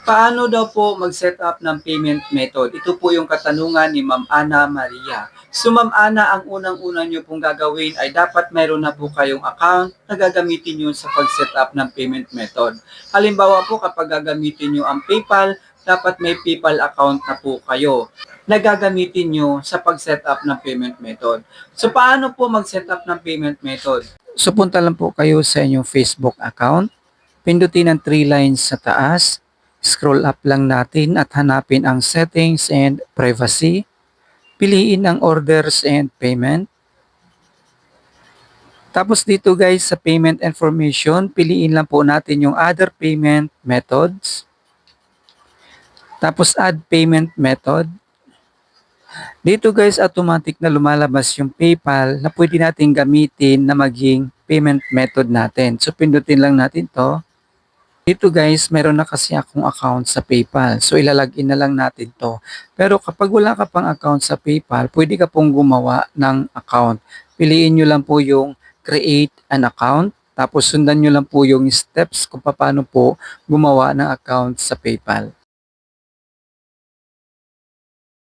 Paano daw po mag-set up ng payment method? Ito po yung katanungan ni Ma'am Ana Maria. So Ma'am Ana, ang unang-una nyo pong gagawin ay dapat mayroon na po kayong account na gagamitin nyo sa pag-set up ng payment method. Halimbawa po kapag gagamitin nyo ang PayPal, dapat may PayPal account na po kayo na gagamitin nyo sa pag-set up ng payment method. So paano po mag-set up ng payment method? So punta lang po kayo sa inyong Facebook account. Pindutin ang 3 lines sa taas. Scroll up lang natin at hanapin ang settings and privacy. Piliin ang orders and payment. Tapos dito guys sa payment information, piliin lang po natin yung other payment methods. Tapos add payment method. Dito guys automatic na lumalabas yung PayPal na pwede natin gamitin na maging payment method natin. So pindutin lang natin to. Dito guys, meron na kasi akong account sa PayPal. So ilalagin na lang natin to. Pero kapag wala ka pang account sa PayPal, pwede ka pong gumawa ng account. Piliin nyo lang po yung create an account. Tapos sundan nyo lang po yung steps kung paano po gumawa ng account sa PayPal.